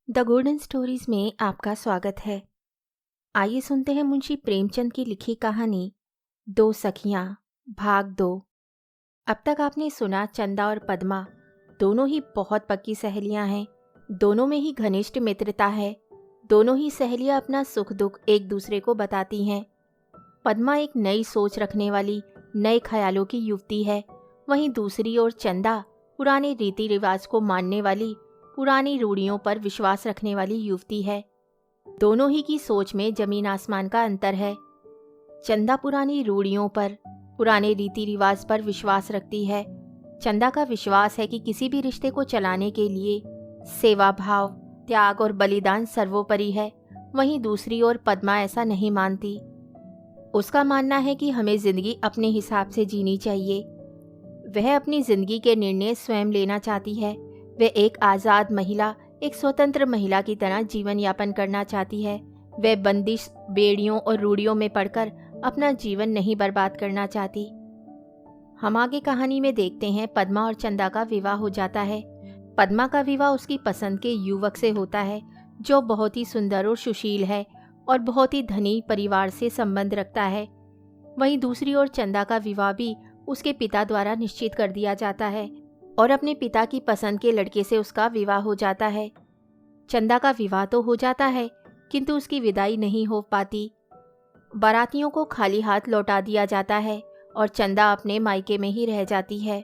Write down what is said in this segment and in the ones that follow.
The golden stories में आपका स्वागत है। आइए सुनते हैं मुंशी प्रेमचंद की लिखी कहानी दो सखियां, भाग 2। अब तक आपने सुना चंदा और पद्मा दोनों ही बहुत पक्की सहेलियां हैं। दोनों में ही घनिष्ठ मित्रता है। दोनों ही सहेलियां अपना सुख दुख एक दूसरे को बताती हैं। पद्मा एक नई सोच रखने वाली, नए ख्यालों की युवती है। वहीं दूसरी ओर चंदा पुराने रीति रिवाज को मानने वाली, पुरानी रूढ़ियों पर विश्वास रखने वाली युवती है। दोनों ही की सोच में जमीन आसमान का अंतर है। चंदा पुरानी रूढ़ियों पर, पुराने रीति रिवाज पर विश्वास रखती है। चंदा का विश्वास है कि किसी भी रिश्ते को चलाने के लिए सेवा भाव, त्याग और बलिदान सर्वोपरि है। वहीं दूसरी ओर पद्मा ऐसा नहीं मानती। उसका मानना है कि हमें जिंदगी अपने हिसाब से जीनी चाहिए। वह अपनी जिंदगी के निर्णय स्वयं लेना चाहती है। वह एक आज़ाद महिला, एक स्वतंत्र महिला की तरह जीवन यापन करना चाहती है। वह बंदिश बेड़ियों और रूढ़ियों में पड़कर अपना जीवन नहीं बर्बाद करना चाहती। हम आगे कहानी में देखते हैं पद्मा और चंदा का विवाह हो जाता है। पद्मा का विवाह उसकी पसंद के युवक से होता है, जो बहुत ही सुंदर और सुशील है और बहुत ही धनी परिवार से संबंध रखता है। वहीं दूसरी ओर चंदा का विवाह भी उसके पिता द्वारा निश्चित कर दिया जाता है और अपने पिता की पसंद के लड़के से उसका विवाह हो जाता है। चंदा का विवाह तो हो जाता है, किंतु उसकी विदाई नहीं हो पाती। बारातियों को खाली हाथ लौटा दिया जाता है और चंदा अपने मायके में ही रह जाती है।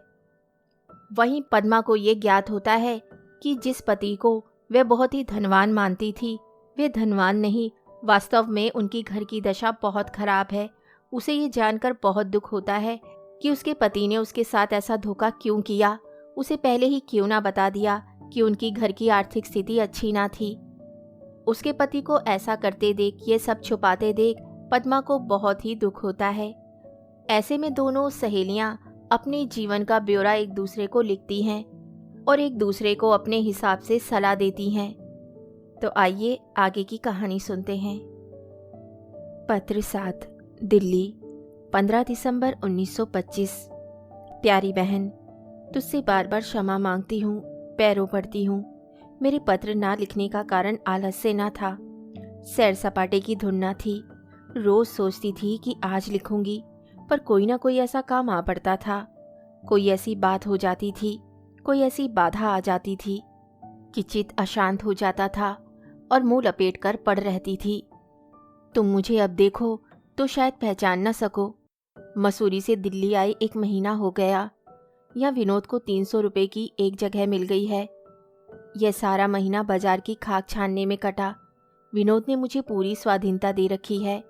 वहीं पद्मा को ये ज्ञात होता है कि जिस पति को वह बहुत ही धनवान मानती थी, वे धनवान नहीं, वास्तव में उनकी घर की दशा बहुत खराब है। उसे ये जानकर बहुत दुख होता है कि उसके पति ने उसके साथ ऐसा धोखा क्यों किया। उसे पहले ही क्यों ना बता दिया कि उनकी घर की आर्थिक स्थिति अच्छी ना थी। उसके पति को ऐसा करते देख, ये सब छुपाते देख पद्मा को बहुत ही दुख होता है। ऐसे में दोनों सहेलियां अपने जीवन का ब्यौरा एक दूसरे को लिखती हैं और एक दूसरे को अपने हिसाब से सलाह देती हैं। तो आइए आगे की कहानी सुनते हैं। पत्र 7, दिल्ली, 15 दिसंबर 1925। प्यारी बहन, तुझसे बार बार क्षमा मांगती हूँ, पैरों पड़ती हूँ। मेरे पत्र ना लिखने का कारण आलस से ना था, सैर सपाटे की धुन ना थी। रोज सोचती थी कि आज लिखूंगी, पर कोई ना कोई ऐसा काम आ पड़ता था। कोई ऐसी बात हो जाती थी, कोई ऐसी बाधा आ जाती थी कि चित्त अशांत हो जाता था और मुंह लपेट कर पड़ रहती थी। तुम मुझे अब देखो तो शायद पहचान न सको। मसूरी से दिल्ली आए 1 महीना हो गया। यहाँ विनोद को 300 रुपये की एक जगह मिल गई है। यह सारा महीना बाजार की खाक छानने में कटा। विनोद ने मुझे पूरी स्वाधीनता दे रखी है।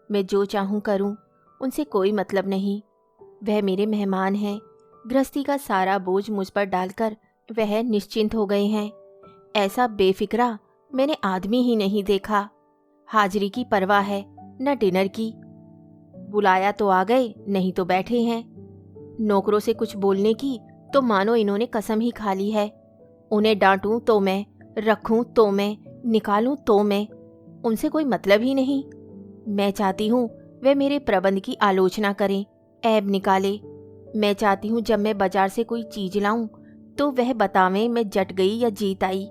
मैं जो चाहूँ करूँ, उनसे कोई मतलब नहीं। वह मेरे मेहमान हैं। गृहस्थी का सारा बोझ मुझ पर डालकर वह निश्चिंत हो गए हैं। ऐसा बेफिक्रा मैंने आदमी ही नहीं देखा। हाजिरी की परवाह है, न डिनर की। बुलाया तो आ गए, नहीं तो बैठे हैं। नौकरों से कुछ बोलने की तो मानो इन्होंने कसम ही खा ली है। उन्हें डांटूं तो मैं, रखूं तो मैं, निकालूं तो मैं, उनसे कोई मतलब ही नहीं। मैं चाहती हूँ वे मेरे प्रबंध की आलोचना करें, ऐब निकाले। मैं चाहती हूँ जब मैं बाजार से कोई चीज लाऊं तो वह बतावें मैं जट गई या जीत आई।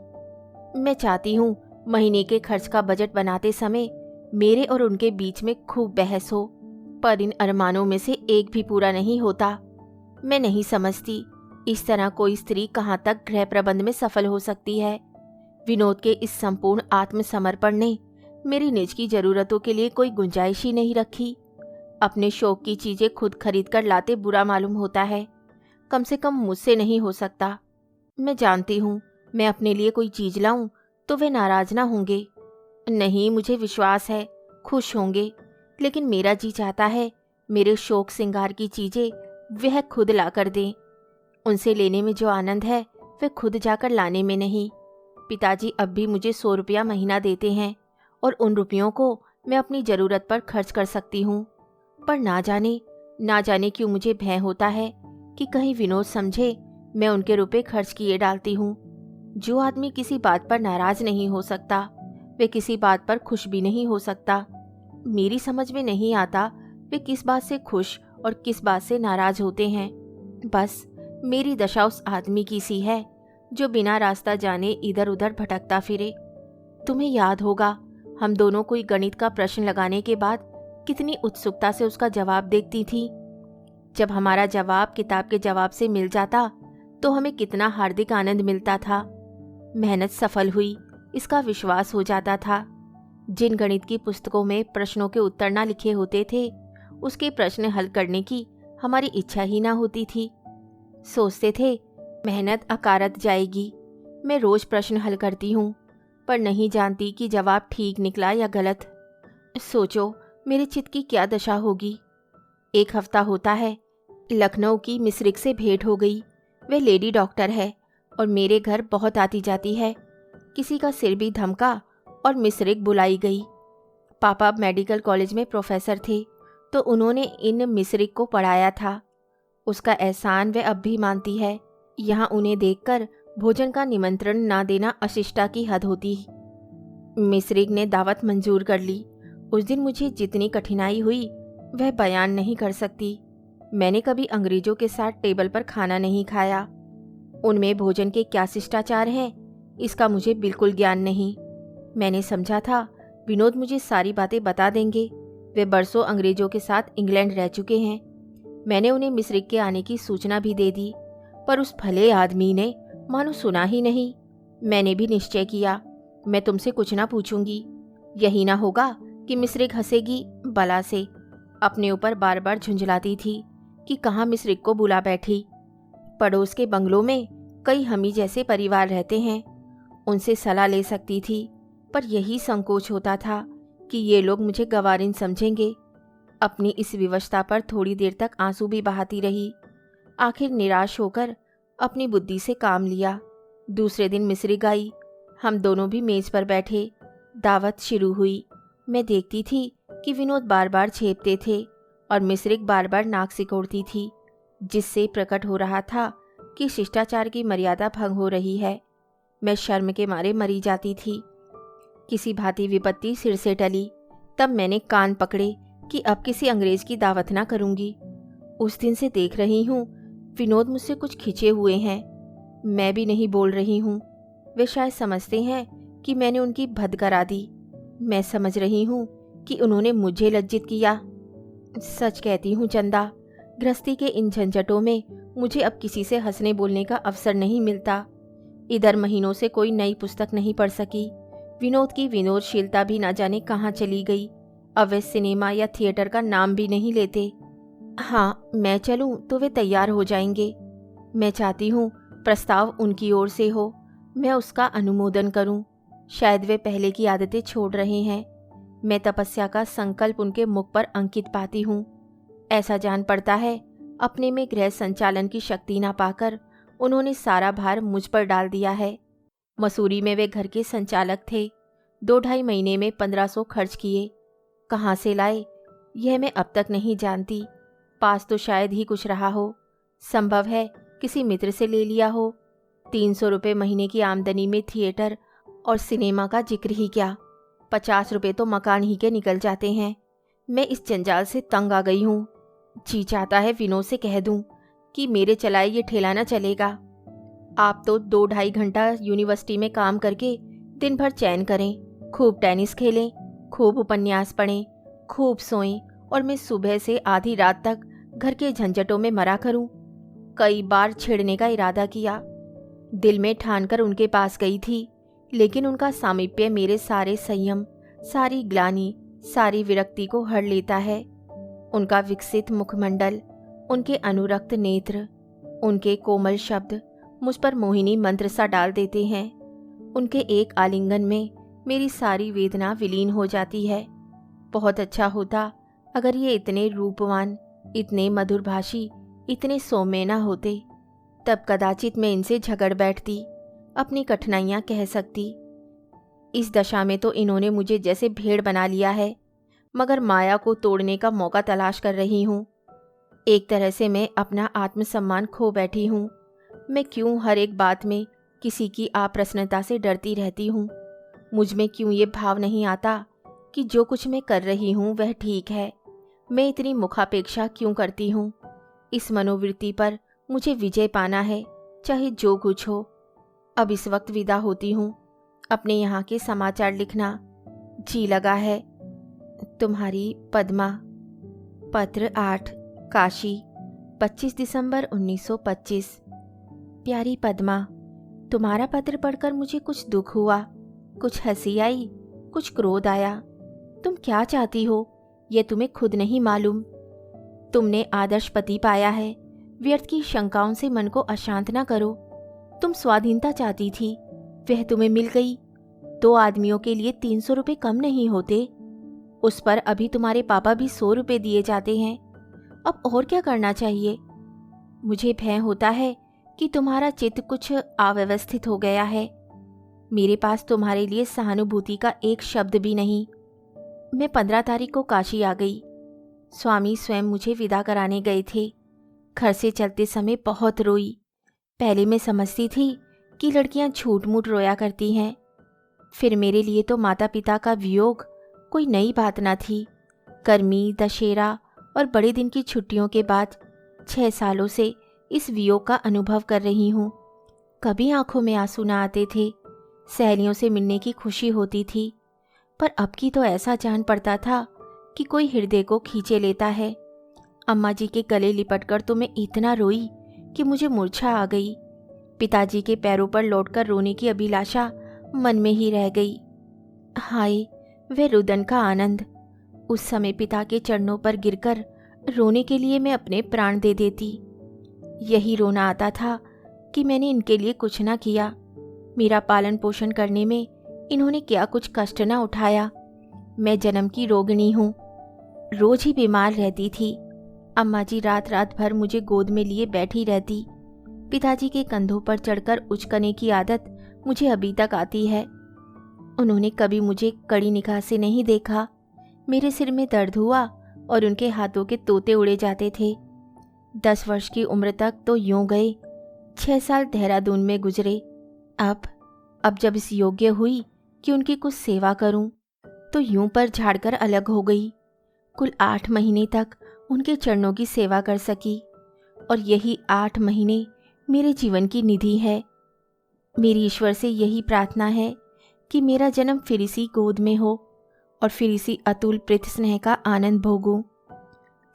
मैं चाहती हूँ महीने के खर्च का बजट बनाते समय मेरे और उनके बीच में खूब बहस हो, पर इन अरमानों में से एक भी पूरा नहीं होता। मैं नहीं समझती इस तरह कोई स्त्री कहाँ तक गृह प्रबंध में सफल हो सकती है। विनोद के इस संपूर्ण आत्मसमर्पण ने मेरी निज की जरूरतों के लिए कोई गुंजाइश ही नहीं रखी। अपने शौक की चीजें खुद खरीद कर लाते बुरा मालूम होता है, कम से कम मुझसे नहीं हो सकता। मैं जानती हूँ मैं अपने लिए कोई चीज लाऊं तो वे नाराज ना होंगे। नहीं, मुझे विश्वास है खुश होंगे, लेकिन मेरा जी चाहता है मेरे शौक श्रृंगार की चीजें वह खुद ला कर दें। उनसे लेने में जो आनंद है वह खुद जाकर लाने में नहीं। पिताजी अब भी मुझे 100 रुपया महीना देते हैं और उन रुपयों को मैं अपनी ज़रूरत पर खर्च कर सकती हूँ। पर ना जाने क्यों मुझे भय होता है कि कहीं विनोद समझे मैं उनके रुपए खर्च किए डालती हूँ। जो आदमी किसी बात पर नाराज नहीं हो सकता, वे किसी बात पर खुश भी नहीं हो सकता। मेरी समझ में नहीं आता वे किस बात से खुश और किस बात से नाराज होते हैं। बस मेरी दशा उस आदमी की सी है जो बिना रास्ता जाने इधर उधर भटकता फिरे। तुम्हें याद होगा, हम दोनों कोई गणित का प्रश्न लगाने के बाद कितनी उत्सुकता से उसका जवाब देखती थी। जब हमारा जवाब किताब के जवाब से मिल जाता तो हमें कितना हार्दिक आनंद मिलता था। मेहनत सफल हुई, इसका विश्वास हो जाता था। जिन गणित की पुस्तकों में प्रश्नों के उत्तर ना लिखे होते थे, उसके प्रश्न हल करने की हमारी इच्छा ही ना होती थी। सोचते थे मेहनत अकारत जाएगी। मैं रोज प्रश्न हल करती हूँ, पर नहीं जानती कि जवाब ठीक निकला या गलत। सोचो मेरे चित्त की क्या दशा होगी। एक हफ्ता होता है, लखनऊ की मिसरिक से भेंट हो गई। वह लेडी डॉक्टर है और मेरे घर बहुत आती जाती है। किसी का सिर भी धमका और मिसरिक बुलाई गई। पापा मेडिकल कॉलेज में प्रोफेसर थे, तो उन्होंने इन मिसरिक को पढ़ाया था। उसका एहसान वह अब भी मानती है। यहाँ उन्हें देखकर भोजन का निमंत्रण ना देना अशिष्टा की हद होती। मिसरिक ने दावत मंजूर कर ली। उस दिन मुझे जितनी कठिनाई हुई वह बयान नहीं कर सकती। मैंने कभी अंग्रेजों के साथ टेबल पर खाना नहीं खाया। उनमें भोजन के क्या शिष्टाचार हैं, इसका मुझे बिल्कुल ज्ञान नहीं। मैंने समझा था विनोद मुझे सारी बातें बता देंगे। वे बरसों अंग्रेजों के साथ इंग्लैंड रह चुके हैं। मैंने उन्हें मिसरिक के आने की सूचना भी दे दी, पर उस भले आदमी ने मानो सुना ही नहीं। मैंने भी निश्चय किया, मैं तुमसे कुछ ना पूछूंगी। यही ना होगा कि मिसरिक हंसेगी बला से। अपने ऊपर बार बार झुंझलाती थी कि कहाँ मिसरिक को बुला बैठी। पड़ोस के बंगलों में कई हमी जैसे परिवार रहते हैं, उनसे सलाह ले सकती थी, पर यही संकोच होता था कि ये लोग मुझे गवारिन समझेंगे। अपनी इस विवशता पर थोड़ी देर तक आंसू भी बहाती रही। आखिर निराश होकर अपनी बुद्धि से काम लिया। दूसरे दिन मिसरिक आई। हम दोनों भी मेज पर बैठे। दावत शुरू हुई। मैं देखती थी कि विनोद बार बार छेपते थे और मिसरिक बार बार नाक सिकोड़ती थी, जिससे प्रकट हो रहा था कि शिष्टाचार की मर्यादा भंग हो रही है। मैं शर्म के मारे मरी जाती थी। किसी भांति विपत्ति सिर से टली, तब मैंने कान पकड़े कि अब किसी अंग्रेज की दावत ना करूंगी। उस दिन से देख रही हूँ विनोद मुझसे कुछ खिंचे हुए हैं। मैं भी नहीं बोल रही हूँ। वे शायद समझते हैं कि मैंने उनकी भद करा दी। मैं समझ रही हूँ कि उन्होंने मुझे लज्जित किया। सच कहती हूँ चंदा, गृहस्थी के इन झंझटों में मुझे अब किसी से हंसने बोलने का अवसर नहीं मिलता। इधर महीनों से कोई नई पुस्तक नहीं पढ़ सकी। विनोद की विनोदशीलता भी ना जाने कहाँ चली गई। अब वे सिनेमा या थिएटर का नाम भी नहीं लेते। हाँ, मैं चलूं तो वे तैयार हो जाएंगे। मैं चाहती हूँ प्रस्ताव उनकी ओर से हो, मैं उसका अनुमोदन करूं। शायद वे पहले की आदतें छोड़ रहे हैं। मैं तपस्या का संकल्प उनके मुख पर अंकित पाती हूँ। ऐसा जान पड़ता है अपने में गृह संचालन की शक्ति ना पाकर उन्होंने सारा भार मुझ पर डाल दिया है। मसूरी में वे घर के संचालक थे। 2-2.5 महीने में 1500 खर्च किए। कहाँ से लाए यह मैं अब तक नहीं जानती। पास तो शायद ही कुछ रहा हो। संभव है किसी मित्र से ले लिया हो। 300 रुपये महीने की आमदनी में थिएटर और सिनेमा का जिक्र ही क्या, 50 रुपये तो मकान ही के निकल जाते हैं। मैं इस जंजाल से तंग आ गई हूँ। जी चाहता है विनोद से कह दूँ कि मेरे चलाए ये ठेला न चलेगा। आप तो 2-2.5 घंटा यूनिवर्सिटी में काम करके दिन भर चैन करें, खूब टेनिस खेलें, खूब उपन्यास पढ़ें, खूब सोएं, और मैं सुबह से आधी रात तक घर के झंझटों में मरा करूं। कई बार छेड़ने का इरादा किया, दिल में ठानकर उनके पास गई थी, लेकिन उनका सामीप्य मेरे सारे संयम, सारी ग्लानि, सारी विरक्ति को हर लेता है। उनका विकसित मुखमंडल, उनके अनुरक्त नेत्र, उनके कोमल शब्द मुझ पर मोहिनी मंत्र सा डाल देते हैं। उनके एक आलिंगन में मेरी सारी वेदना विलीन हो जाती है। बहुत अच्छा होता अगर ये इतने रूपवान, इतने मधुरभाषी, इतने सौम्य न होते। तब कदाचित मैं इनसे झगड़ बैठती, अपनी कठिनाइयाँ कह सकती। इस दशा में तो इन्होंने मुझे जैसे भेड़ बना लिया है, मगर माया को तोड़ने का मौका तलाश कर रही हूँ। एक तरह से मैं अपना आत्मसम्मान खो बैठी हूँ। मैं क्यों हर एक बात में किसी की अप्रसन्नता से डरती रहती हूँ? मुझ में क्यों ये भाव नहीं आता कि जो कुछ मैं कर रही हूँ वह ठीक है? मैं इतनी मुखापेक्षा क्यों करती हूँ? इस मनोवृत्ति पर मुझे विजय पाना है, चाहे जो कुछ हो। अब इस वक्त विदा होती हूँ। अपने यहाँ के समाचार लिखना। जी लगा है। तुम्हारी पद्मा। पत्र 8, काशी, 25 दिसंबर 1925। प्यारी पद्मा, तुम्हारा पत्र पढ़कर मुझे कुछ दुख हुआ, कुछ हंसी आई, कुछ क्रोध आया। तुम क्या चाहती हो यह तुम्हें खुद नहीं मालूम। तुमने आदर्श पति पाया है, व्यर्थ की शंकाओं से मन को अशांत न करो। तुम स्वाधीनता चाहती थी, वह तुम्हें मिल गई। 2 आदमियों के लिए 300 रुपये कम नहीं होते। उस पर अभी तुम्हारे पापा भी 100 रुपये दिए जाते हैं। अब और क्या करना चाहिए। मुझे भय होता है कि तुम्हारा चित्त कुछ अव्यवस्थित हो गया है। मेरे पास तुम्हारे लिए सहानुभूति का एक शब्द भी नहीं। मैं 15 तारीख को काशी आ गई। स्वामी स्वयं मुझे विदा कराने गए थे। घर से चलते समय बहुत रोई। पहले मैं समझती थी कि लड़कियां झूठ मूठ रोया करती हैं। फिर मेरे लिए तो माता पिता का वियोग कोई नई बात न थी। गर्मी, दशहरा और बड़े दिन की छुट्टियों के बाद 6 सालों से इस वियोग का अनुभव कर रही हूँ। कभी आंखों में आंसू न आते थे। सहेलियों से मिलने की खुशी होती थी, पर अब की तो ऐसा जान पड़ता था कि कोई हृदय को खींचे लेता है। अम्मा जी के गले लिपटकर तो मैं इतना रोई कि मुझे मूर्छा आ गई। पिताजी के पैरों पर लौटकर रोने की अभिलाषा मन में ही रह गई। हाय, वह रुदन का आनंद। उस समय पिता के चरणों पर गिरकर रोने के लिए मैं अपने प्राण दे देती। यही रोना आता था कि मैंने इनके लिए कुछ ना किया। मेरा पालन पोषण करने में इन्होंने क्या कुछ कष्ट ना उठाया। मैं जन्म की रोगिणी हूँ। रोज ही बीमार रहती थी। अम्मा जी रात रात भर मुझे गोद में लिए बैठी रहती। पिताजी के कंधों पर चढ़कर उचकने की आदत मुझे अभी तक आती है। उन्होंने कभी मुझे कड़ी निगाह से नहीं देखा। मेरे सिर में दर्द हुआ और उनके हाथों के तोते उड़े जाते थे। 10 वर्ष की उम्र तक तो यूं गए। 6 साल देहरादून में गुजरे। अब जब इस योग्य हुई कि उनकी कुछ सेवा करूं, तो यूं पर झाड़कर अलग हो गई। कुल 8 महीने तक उनके चरणों की सेवा कर सकी, और यही 8 महीने मेरे जीवन की निधि है। मेरी ईश्वर से यही प्रार्थना है कि मेरा जन्म फिर इसी गोद में हो और फिर इसी अतुल प्रीत स्नेह का आनंद भोगूं।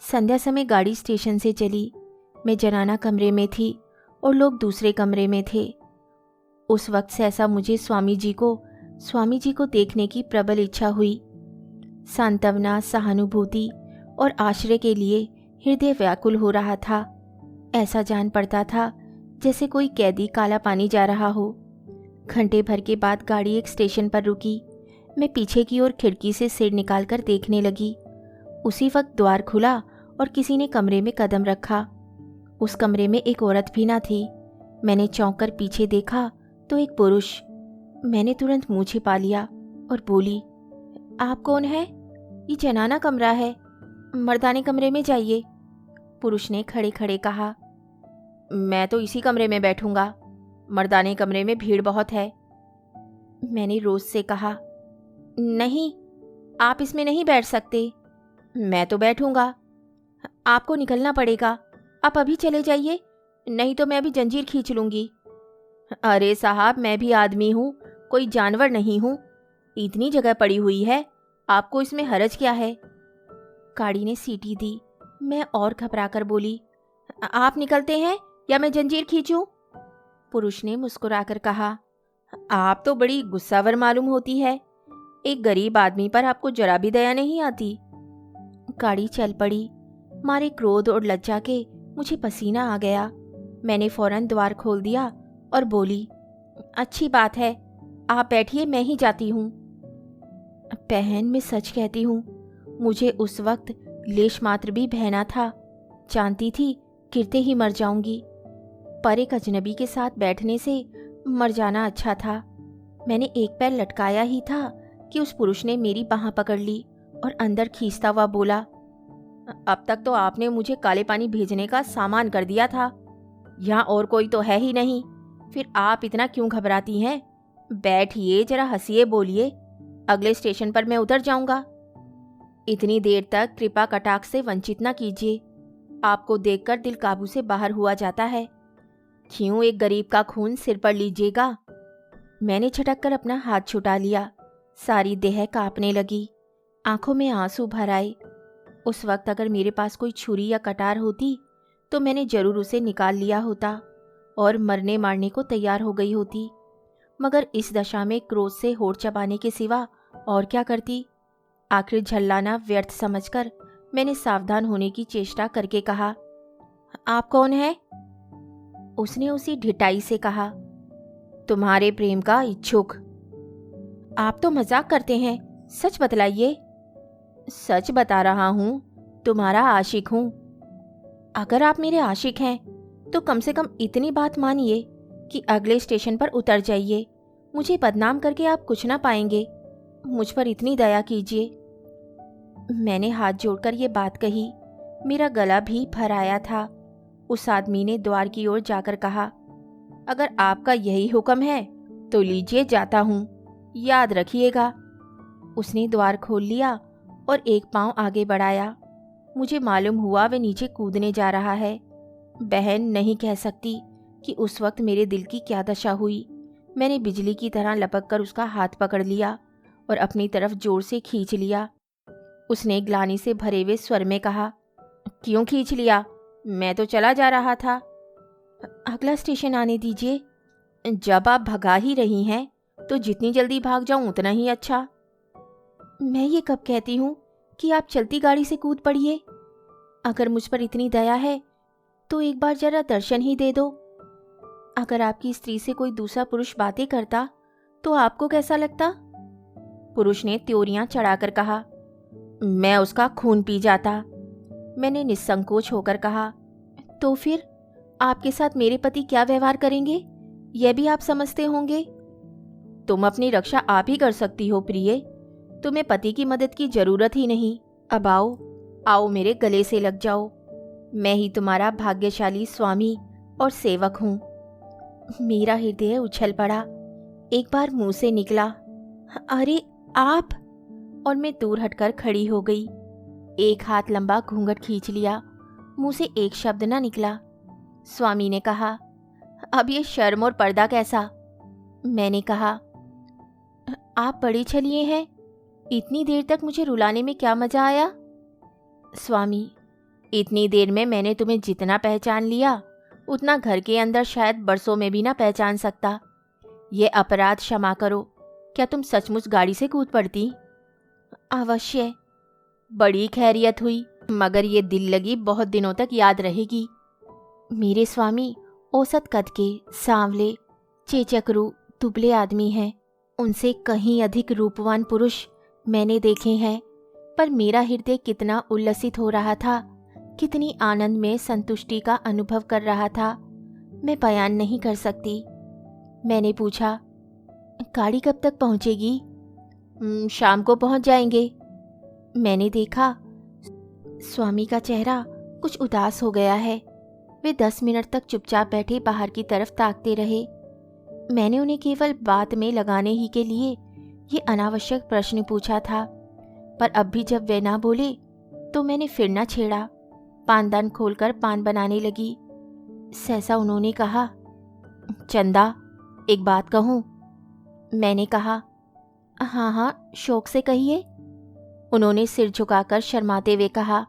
संध्या समय गाड़ी स्टेशन से चली। मैं जनाना कमरे में थी और लोग दूसरे कमरे में थे। उस वक्त सहसा मुझे स्वामी जी को देखने की प्रबल इच्छा हुई। सांत्वना, सहानुभूति और आश्रय के लिए हृदय व्याकुल हो रहा था। ऐसा जान पड़ता था जैसे कोई कैदी काला पानी जा रहा हो। घंटे भर के बाद गाड़ी एक स्टेशन पर रुकी। मैं पीछे की ओर खिड़की से सिर निकालकर देखने लगी। उसी वक्त द्वार खुला और किसी ने कमरे में कदम रखा। उस कमरे में एक औरत भी ना थी। मैंने चौंक कर पीछे देखा तो एक पुरुष। मैंने तुरंत मुंह छिपा लिया और बोली, आप कौन है? ये जनाना कमरा है, मर्दाने कमरे में जाइए। पुरुष ने खड़े खड़े कहा, मैं तो इसी कमरे में बैठूंगा, मर्दाने कमरे में भीड़ बहुत है। मैंने रोज से कहा, नहीं, आप इसमें नहीं बैठ सकते। मैं तो बैठूंगा। आपको निकलना पड़ेगा, आप अभी चले जाइए, नहीं तो मैं अभी जंजीर खींच लूंगी। अरे साहब, मैं भी आदमी हूँ, कोई जानवर नहीं हूँ। इतनी जगह पड़ी हुई है, आपको इसमें हरज क्या है? गाड़ी ने सीटी दी। मैं और घबरा कर बोली, आप निकलते हैं या मैं जंजीर खींचूं? पुरुष ने मुस्कुराकर कहा, आप तो बड़ी गुस्सावर मालूम होती है। एक गरीब आदमी पर आपको जरा भी दया नहीं आती। गाड़ी चल पड़ी। मारे क्रोध और लज्जा के मुझे पसीना आ गया। मैंने फौरन द्वार खोल दिया और बोली, अच्छी बात है, आप बैठिए, मैं ही जाती हूँ। बहन, मैं सच कहती हूँ, मुझे उस वक्त लेश मात्र भी भय न था। जानती थी गिरते ही मर जाऊंगी, पर एक अजनबी के साथ बैठने से मर जाना अच्छा था। मैंने एक पैर लटकाया ही था कि उस पुरुष ने मेरी बाँह पकड़ ली और अंदर खींचता हुआ बोला, अब तक तो आपने मुझे काले पानी भेजने का सामान कर दिया था, यहाँ और कोई तो है ही नहीं, फिर आप इतना क्यों घबराती हैं? बैठिए, जरा हंसिए, बोलिए, अगले स्टेशन पर मैं उतर जाऊंगा। इतनी देर तक कृपा कटाक्ष से वंचित न कीजिए, आपको देखकर दिल काबू से बाहर हुआ जाता है। क्यों एक गरीब का खून सिर पर लीजिएगा? मैंने झटक कर अपना हाथ छुटा लिया। सारी देह कांपने लगी, आंखों में आंसू भर आए। उस वक्त अगर मेरे पास कोई छुरी या कटार होती तो मैंने जरूर उसे निकाल लिया होता और मरने मारने को तैयार हो गई होती, मगर इस दशा में क्रोध से होठ चबाने के सिवा और क्या करती। आखिर झल्लाना व्यर्थ समझकर मैंने सावधान होने की चेष्टा करके कहा, आप कौन है? उसने उसी ढिठाई से कहा, तुम्हारे प्रेम का इच्छुक। आप तो मजाक करते हैं, सच बतलाइए। सच बता रहा हूं, तुम्हारा आशिक हूं। अगर आप मेरे आशिक हैं तो कम से कम इतनी बात मानिए कि अगले स्टेशन पर उतर जाइए। मुझे बदनाम करके आप कुछ ना पाएंगे। मुझ पर इतनी दया कीजिए। मैंने हाथ जोड़कर ये बात कही। मेरा गला भी भर आया था। उस आदमी ने द्वार की ओर जाकर कहा, अगर आपका यही हुक्म है तो लीजिए, जाता हूं, याद रखिएगा। उसने द्वार खोल लिया और एक पांव आगे बढ़ाया। मुझे मालूम हुआ वह नीचे कूदने जा रहा है। बहन नहीं कह सकती कि उस वक्त मेरे दिल की क्या दशा हुई। मैंने बिजली की तरह लपक कर उसका हाथ पकड़ लिया और अपनी तरफ जोर से खींच लिया। उसने ग्लानि से भरे हुए स्वर में कहा, क्यों खींच लिया? मैं तो चला जा रहा था। अगला स्टेशन आने दीजिए। जब आप भगा ही रही हैं तो जितनी जल्दी भाग जाऊं उतना ही अच्छा। मैं ये कब कहती हूँ कि आप चलती गाड़ी से कूद पड़िए। अगर मुझ पर इतनी दया है तो एक बार जरा दर्शन ही दे दो। अगर आपकी स्त्री से कोई दूसरा पुरुष बातें करता तो आपको कैसा लगता? पुरुष ने त्योरियां चढ़ाकर कहा, मैं उसका खून पी जाता। मैंने निस्संकोच होकर कहा, तो फिर आपके साथ मेरे पति क्या व्यवहार करेंगे यह भी आप समझते होंगे। तुम अपनी रक्षा आप ही कर सकती हो प्रिय, तुम्हें पति की मदद की जरूरत ही नहीं। अब आओ आओ, मेरे गले से लग जाओ। मैं ही तुम्हारा भाग्यशाली स्वामी और सेवक हूं। मेरा हृदय उछल पड़ा। एक बार मुंह से निकला, अरे आप, और मैं दूर हटकर खड़ी हो गई। एक हाथ लंबा घूंघट खींच लिया। मुंह से एक शब्द ना निकला। स्वामी ने कहा, अब ये शर्म और पर्दा कैसा? मैंने कहा, आप बड़े छलिए हैं, इतनी देर तक मुझे रुलाने में क्या मजा आया? स्वामी, इतनी देर में मैंने तुम्हें जितना पहचान लिया उतना घर के अंदर शायद बरसों में भी ना पहचान सकता। ये अपराध क्षमा करो। क्या तुम सचमुच गाड़ी से कूद पड़ती? अवश्य। बड़ी खैरियत हुई, मगर ये दिल लगी बहुत दिनों तक याद रहेगी। मेरे स्वामी औसत कद के, सांवले, चेचकरू, दुबले आदमी हैं। उनसे कहीं अधिक रूपवान पुरुष मैंने देखे हैं, पर मेरा हृदय कितना उल्लसित हो रहा था, कितनी आनंद में संतुष्टि का अनुभव कर रहा था, मैं बयान नहीं कर सकती। मैंने पूछा, गाड़ी कब तक पहुंचेगी? शाम को पहुंच जाएंगे। मैंने देखा स्वामी का चेहरा कुछ उदास हो गया है। वे 10 मिनट तक चुपचाप बैठे बाहर की तरफ ताकते रहे। मैंने उन्हें केवल बात में लगाने ही के लिए ये अनावश्यक प्रश्न पूछा था, पर अब भी जब वे ना बोले तो मैंने फिर ना छेड़ा। पानदान खोलकर पान बनाने लगी। सहसा उन्होंने कहा, चंदा, एक बात कहूँ? मैंने कहा, हाँ हाँ, शौक से कहिए। उन्होंने सिर झुकाकर शर्माते हुए कहा,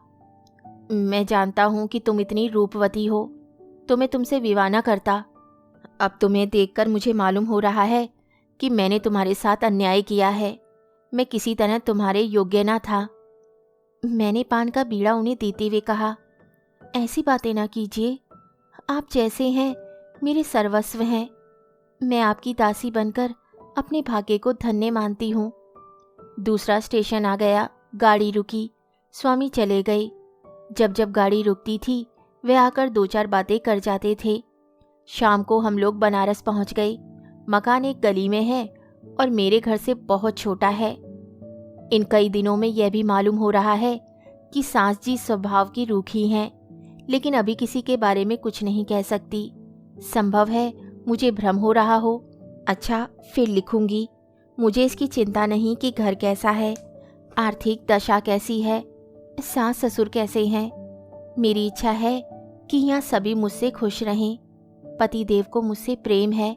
मैं जानता हूँ कि तुम इतनी रूपवती हो तो मैं तुमसे विवाह न करता। अब तुम्हें देखकर मुझे मालूम हो रहा है कि मैंने तुम्हारे साथ अन्याय किया है। मैं किसी तरह तुम्हारे योग्य न था। मैंने पान का बीड़ा उन्हें देते हुए कहा, ऐसी बातें ना कीजिए। आप जैसे हैं मेरे सर्वस्व हैं। मैं आपकी दासी बनकर अपने भाग्य को धन्य मानती हूँ। दूसरा स्टेशन आ गया। गाड़ी रुकी। स्वामी चले गए। जब जब गाड़ी रुकती थी वे आकर 2-4 बातें कर जाते थे। शाम को हम लोग बनारस पहुंच गए। मकान एक गली में है और मेरे घर से बहुत छोटा है। इन कई दिनों में यह भी मालूम हो रहा है कि सास जी स्वभाव की रूखी हैं, लेकिन अभी किसी के बारे में कुछ नहीं कह सकती। संभव है मुझे भ्रम हो रहा हो। अच्छा, फिर लिखूंगी। मुझे इसकी चिंता नहीं कि घर कैसा है, आर्थिक दशा कैसी है, सास ससुर कैसे हैं। मेरी इच्छा है कि यहाँ सभी मुझसे खुश रहें। पति देव को मुझसे प्रेम है,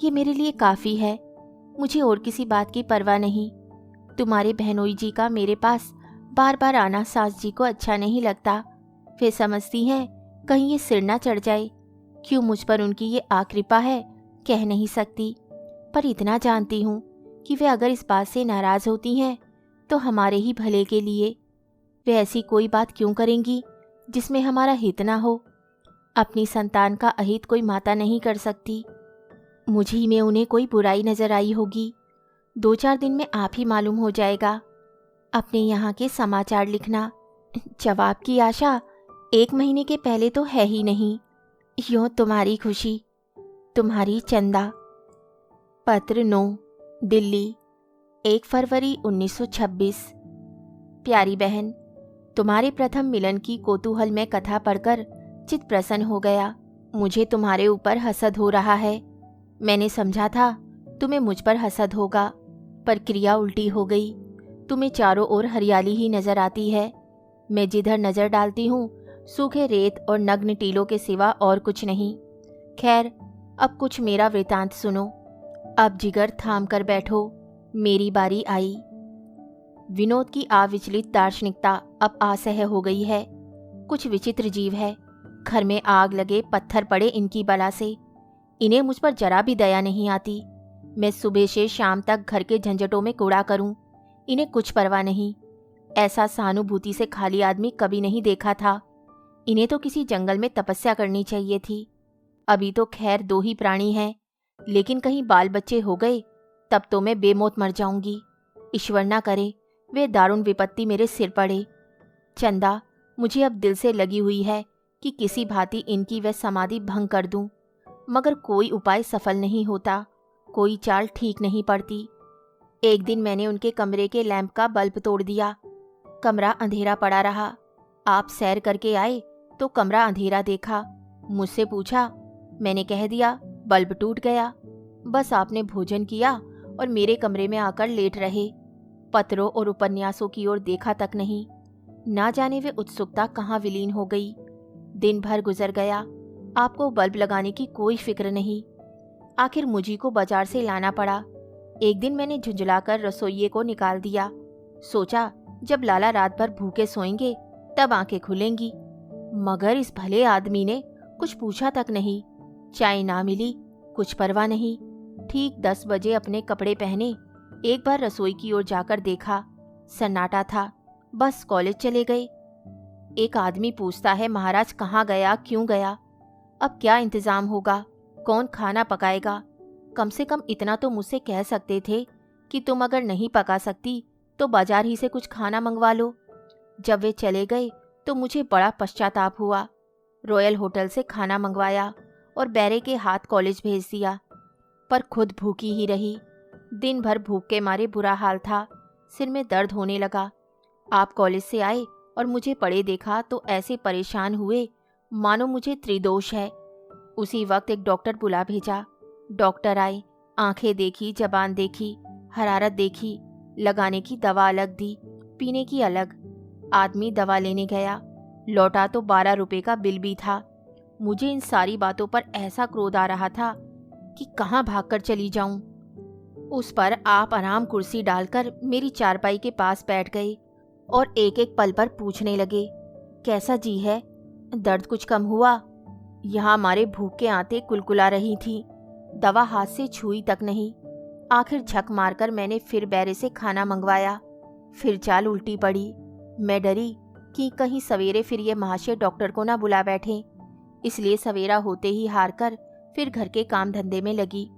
ये मेरे लिए काफ़ी है। मुझे और किसी बात की परवाह नहीं। तुम्हारे बहनोई जी का मेरे पास बार बार आना सास जी को अच्छा नहीं लगता। वे समझती हैं कहीं ये सिर ना चढ़ जाए। क्यों मुझ पर उनकी ये आकृपा है कह नहीं सकती, पर इतना जानती हूँ कि वे अगर इस बात से नाराज होती हैं तो हमारे ही भले के लिए। वे ऐसी कोई बात क्यों करेंगी जिसमें हमारा हित ना हो। अपनी संतान का अहित कोई माता नहीं कर सकती। मुझी में उन्हें कोई बुराई नजर आई होगी। 2-4 दिन में आप ही मालूम हो जाएगा। अपने यहाँ के समाचार लिखना। जवाब की आशा 1 महीने के पहले तो है ही नहीं। यूं तुम्हारी खुशी, तुम्हारी चंदा। पत्र 9, दिल्ली, 1 फरवरी 1926। प्यारी बहन, तुम्हारे प्रथम मिलन की कौतूहल में कथा पढ़कर चित प्रसन्न हो गया। मुझे तुम्हारे ऊपर हसद हो रहा है। मैंने समझा था तुम्हें मुझ पर हसद होगा, पर क्रिया उल्टी हो गई। तुम्हें चारों ओर हरियाली ही नजर आती है। मैं जिधर नजर डालती हूँ सूखे रेत और नग्न टीलों के सिवा और कुछ नहीं। खैर, अब कुछ मेरा वृतांत सुनो। अब जिगर थाम कर बैठो, मेरी बारी आई। विनोद की अविचलित दार्शनिकता अब असह्य हो गई है। कुछ विचित्र जीव है। घर में आग लगे पत्थर पड़े इनकी बला से। इन्हें मुझ पर जरा भी दया नहीं आती। मैं सुबह से शाम तक घर के झंझटों में कूड़ा करूं, इन्हें कुछ परवाह नहीं। ऐसा सहानुभूति से खाली आदमी कभी नहीं देखा था। इन्हें तो किसी जंगल में तपस्या करनी चाहिए थी। अभी तो खैर 2 ही प्राणी हैं, लेकिन कहीं बाल बच्चे हो गए तब तो मैं बेमौत मर जाऊंगी। ईश्वर ना करे वे दारुण विपत्ति मेरे सिर पड़े। चंदा, मुझे अब दिल से लगी हुई है कि किसी भांति इनकी वह समाधि भंग कर दूं, मगर कोई उपाय सफल नहीं होता, कोई चाल ठीक नहीं पड़ती। एक दिन मैंने उनके कमरे के लैंप का बल्ब तोड़ दिया। कमरा अंधेरा पड़ा रहा। आप सैर करके आए तो कमरा अंधेरा देखा। मुझसे पूछा, मैंने कह दिया बल्ब टूट गया। बस आपने भोजन किया और मेरे कमरे में आकर लेट रहे। पत्रों और उपन्यासों की ओर देखा तक नहीं। ना जाने वे उत्सुकता कहाँ विलीन हो गई। दिन भर गुजर गया। आपको बल्ब लगाने की कोई फिक्र नहीं। आखिर मुझी को बाजार से लाना पड़ा। एक दिन मैंने झुंझलाकर रसोइये को निकाल दिया। सोचा जब लाला रात भर भूखे सोएंगे तब आंखें खुलेंगी, मगर इस भले आदमी ने कुछ पूछा तक नहीं। चाय ना मिली, कुछ परवाह नहीं। ठीक 10 बजे अपने कपड़े पहने एक बार रसोई की ओर जाकर देखा, सन्नाटा था। बस कॉलेज चले गए। एक आदमी पूछता है महाराज कहाँ गया, क्यों गया। अब क्या इंतजाम होगा, कौन खाना पकाएगा। कम से कम इतना तो मुझसे कह सकते थे कि तुम अगर नहीं पका सकती तो बाजार ही से कुछ खाना मंगवा लो। जब वे चले गए तो मुझे बड़ा पश्चाताप हुआ। रॉयल होटल से खाना मंगवाया और बैरे के हाथ कॉलेज भेज दिया, पर खुद भूखी ही रही। दिन भर भूख के मारे बुरा हाल था। सिर में दर्द होने लगा। आप कॉलेज से आए और मुझे पड़े देखा तो ऐसे परेशान हुए मानो मुझे त्रिदोष है। उसी वक्त एक डॉक्टर बुला भेजा। डॉक्टर आए, आंखें देखी, जबान देखी, हरारत देखी, लगाने की दवा अलग दी, पीने की अलग। आदमी दवा लेने गया, लौटा तो 12 रुपए का बिल भी था। मुझे इन सारी बातों पर ऐसा क्रोध आ रहा था कि कहाँ भागकर चली जाऊं। उस पर आप आराम कुर्सी डालकर मेरी चारपाई के पास बैठ गए और एक एक पल पर पूछने लगे, कैसा जी है, दर्द कुछ कम हुआ। यहाँ हमारे भूख के आते कुलकुला रही थी, दवा हाथ से छुई तक नहीं। आखिर झक मारकर मैंने फिर बैरे से खाना मंगवाया। फिर चाल उल्टी पड़ी। मैं डरी कि कहीं सवेरे फिर ये महाशय डॉक्टर को ना बुला बैठे, इसलिए सवेरा होते ही हार कर फिर घर के काम धंधे में लगी।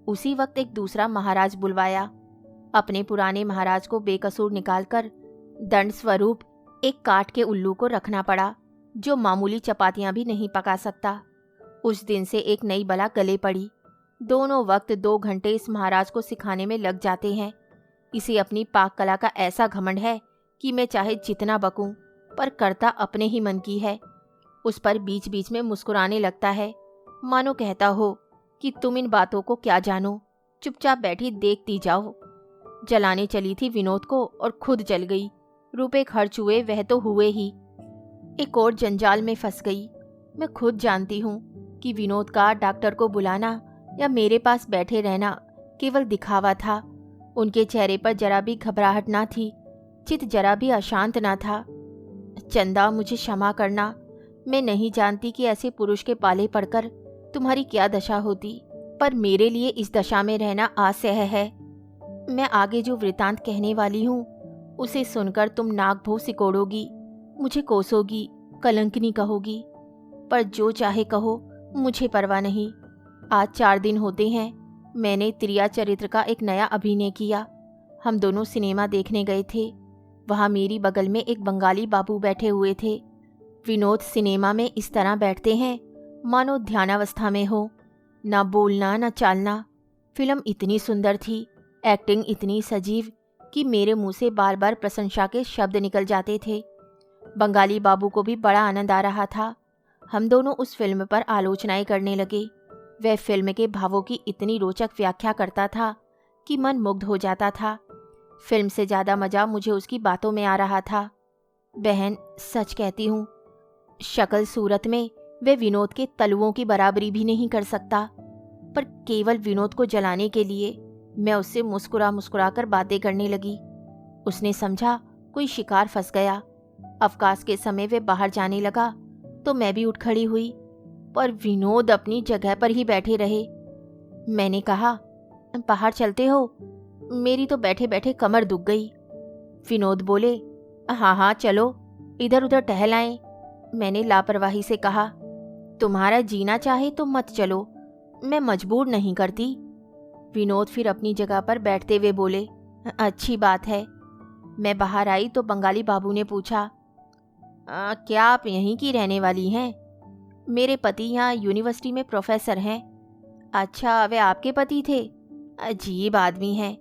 उसी वक्त एक दूसरा महाराज बुलवाया। अपने पुराने महाराज को बेकसूर निकालकर दंड स्वरूप एक काठ के उल्लू को रखना पड़ा, जो मामूली चपातियां भी नहीं पका सकता। उस दिन से एक नई बला गले पड़ी। दोनों वक्त 2 घंटे इस महाराज को सिखाने में लग जाते हैं। इसे अपनी पाक कला का ऐसा घमंड है कि मैं चाहे जितना बकूं, पर करता अपने ही मन की है। उस पर बीच बीच में मुस्कुराने लगता है, मानो कहता हो कि तुम इन बातों को क्या जानो, चुपचाप बैठी देखती जाओ। जलाने चली थी विनोद को और खुद जल गई। रुपए खर्च हुए वह तो हुए ही, एक और जंजाल में फंस गई। मैं खुद जानती हूँ कि विनोद का डॉक्टर को बुलाना या मेरे पास बैठे रहना केवल दिखावा था। उनके चेहरे पर जरा भी घबराहट ना थी, चित जरा भी अशांत ना था। चंदा, मुझे क्षमा करना। मैं नहीं जानती कि ऐसे पुरुष के पाले पड़कर तुम्हारी क्या दशा होती, पर मेरे लिए इस दशा में रहना असह्य है। मैं आगे जो वृतांत कहने वाली हूँ उसे सुनकर तुम नाक भों सिकोड़ोगी, मुझे कोसोगी, कलंकिनी कहोगी। पर जो चाहे कहो, मुझे परवाह नहीं। आज 4 दिन होते हैं मैंने त्रिया चरित्र का एक नया अभिनय किया। हम दोनों सिनेमा देखने गए थे। वहाँ मेरी बगल में एक बंगाली बाबू बैठे हुए थे। विनोद सिनेमा में इस तरह बैठते हैं मानो ध्यानावस्था में हो, ना बोलना ना चालना। फिल्म इतनी सुंदर थी, एक्टिंग इतनी सजीव कि मेरे मुंह से बार बार प्रशंसा के शब्द निकल जाते थे। बंगाली बाबू को भी बड़ा आनंद आ रहा था। हम दोनों उस फिल्म पर आलोचनाएं करने लगे। वह फिल्म के भावों की इतनी रोचक व्याख्या करता था कि मन मुग्ध हो जाता था। फिल्म से ज़्यादा मज़ा मुझे उसकी बातों में आ रहा था। बहन, सच कहती हूँ, शक्ल सूरत में वे विनोद के तलुओं की बराबरी भी नहीं कर सकता, पर केवल विनोद को जलाने के लिए मैं उससे मुस्कुरा मुस्कुरा कर बातें करने लगी। उसने समझा कोई शिकार फंस गया। अवकाश के समय वे बाहर जाने लगा तो मैं भी उठ खड़ी हुई, पर विनोद अपनी जगह पर ही बैठे रहे। मैंने कहा, बाहर चलते हो? मेरी तो बैठे बैठे कमर दुख गई। विनोद बोले, हाँ हाँ चलो, इधर उधर टहल आएं। मैंने लापरवाही से कहा, तुम्हारा जीना चाहे तो मत चलो, मैं मजबूर नहीं करती। विनोद फिर अपनी जगह पर बैठते हुए बोले, अच्छी बात है। मैं बाहर आई तो बंगाली बाबू ने पूछा, क्या आप यहीं की रहने वाली हैं? मेरे पति यहाँ यूनिवर्सिटी में प्रोफेसर हैं। अच्छा, वे आपके पति थे? अजीब आदमी हैं।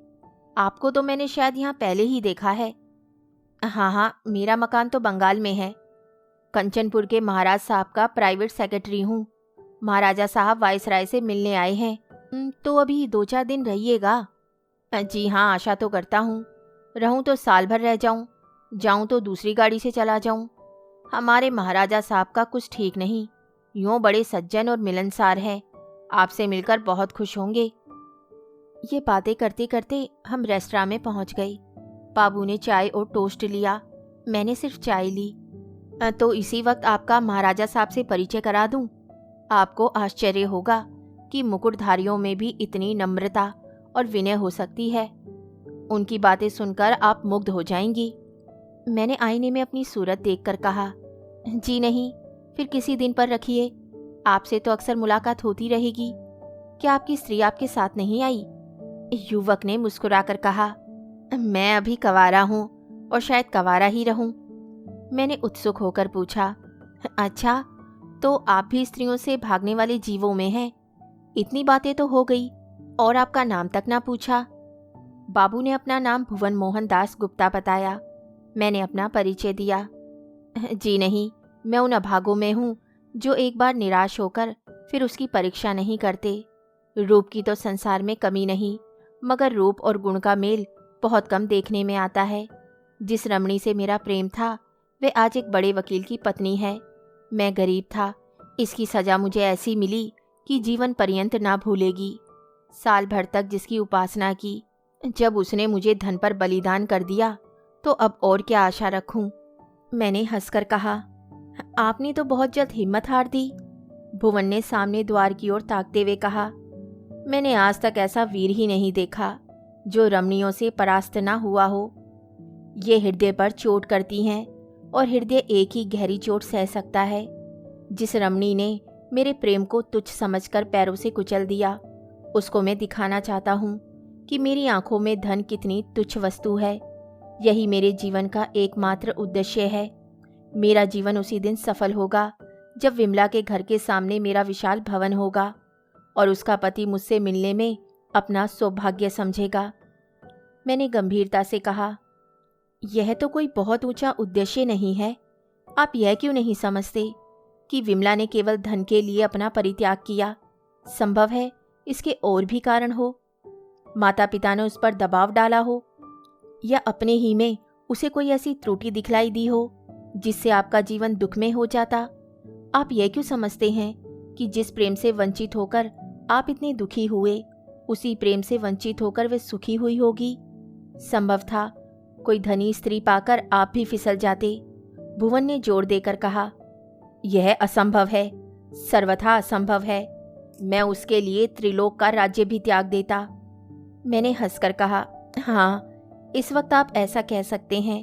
आपको तो मैंने शायद यहाँ पहले ही देखा है। हाँ हाँ, मेरा मकान तो बंगाल में है। कंचनपुर के महाराज साहब का प्राइवेट सेक्रेटरी हूँ। महाराजा साहब वायसराय से मिलने आए हैं, तो अभी 2-4 दिन रहिएगा। जी हाँ, आशा तो करता हूँ। रहूँ तो साल भर रह जाऊँ, जाऊँ तो दूसरी गाड़ी से चला जाऊँ। हमारे महाराजा साहब का कुछ ठीक नहीं, यूँ बड़े सज्जन और मिलनसार हैं। आपसे मिलकर बहुत खुश होंगे। ये बातें करते करते हम रेस्टोरेंट में पहुँच गए। बाबू ने चाय और टोस्ट लिया, मैंने सिर्फ चाय ली। तो इसी वक्त आपका महाराजा साहब से परिचय करा दूं? आपको आश्चर्य होगा कि मुकुटधारियों में भी इतनी नम्रता और विनय हो सकती है। उनकी बातें सुनकर आप मुग्ध हो जाएंगी। मैंने आईने में अपनी सूरत देखकर कहा, जी नहीं, फिर किसी दिन पर रखिए। आपसे तो अक्सर मुलाकात होती रहेगी। क्या आपकी स्त्री आपके साथ नहीं आई? युवक ने मुस्कुराकर कहा, मैं अभी कंवारा हूँ और शायद कंवारा ही रहूं। मैंने उत्सुक होकर पूछा, अच्छा, तो आप भी स्त्रियों से भागने वाले जीवों में हैं? इतनी बातें तो हो गई, और आपका नाम तक ना पूछा। बाबू ने अपना नाम भुवन मोहन दास गुप्ता बताया। मैंने अपना परिचय दिया। जी नहीं, मैं उन अभागों में हूँ जो एक बार निराश होकर फिर उसकी परीक्षा नहीं करते। रूप की तो संसार में कमी नहीं, मगर रूप और गुण का मेल बहुत कम देखने में आता है। जिस रमणी से मेरा प्रेम था वे आज एक बड़े वकील की पत्नी है। मैं गरीब था, इसकी सजा मुझे ऐसी मिली कि जीवन पर्यंत ना भूलेगी। साल भर तक जिसकी उपासना की, जब उसने मुझे धन पर बलिदान कर दिया तो अब और क्या आशा रखूं? मैंने हंसकर कहा, आपने तो बहुत जल्द हिम्मत हार दी। भुवन ने सामने द्वार की ओर ताकते हुए कहा, मैंने आज तक ऐसा वीर ही नहीं देखा जो रमणियों से परास्त ना हुआ हो। ये हृदय पर चोट करती हैं और हृदय एक ही गहरी चोट सह सकता है। जिस रमणी ने मेरे प्रेम को तुच्छ समझकर पैरों से कुचल दिया, उसको मैं दिखाना चाहता हूँ कि मेरी आंखों में धन कितनी तुच्छ वस्तु है। यही मेरे जीवन का एकमात्र उद्देश्य है। मेरा जीवन उसी दिन सफल होगा जब विमला के घर के सामने मेरा विशाल भवन होगा और उसका पति मुझसे मिलने में अपना सौभाग्य समझेगा। मैंने गंभीरता से कहा, यह तो कोई बहुत ऊंचा उद्देश्य नहीं है। आप यह क्यों नहीं समझते कि विमला ने केवल धन के लिए अपना परित्याग किया? संभव है इसके और भी कारण हो। माता पिता ने उस पर दबाव डाला हो, या अपने ही में उसे कोई ऐसी त्रुटि दिखलाई दी हो जिससे आपका जीवन दुख में हो जाता। आप यह क्यों समझते हैं कि जिस प्रेम से वंचित होकर आप इतने दुखी हुए, उसी प्रेम से वंचित होकर वे सुखी हुई होगी। संभव था कोई धनी स्त्री पाकर आप भी फिसल जाते। भुवन ने जोर देकर कहा, यह असंभव है, सर्वथा असंभव है। मैं उसके लिए त्रिलोक का राज्य भी त्याग देता। मैंने हंसकर कहा, हाँ, इस वक्त आप ऐसा कह सकते हैं,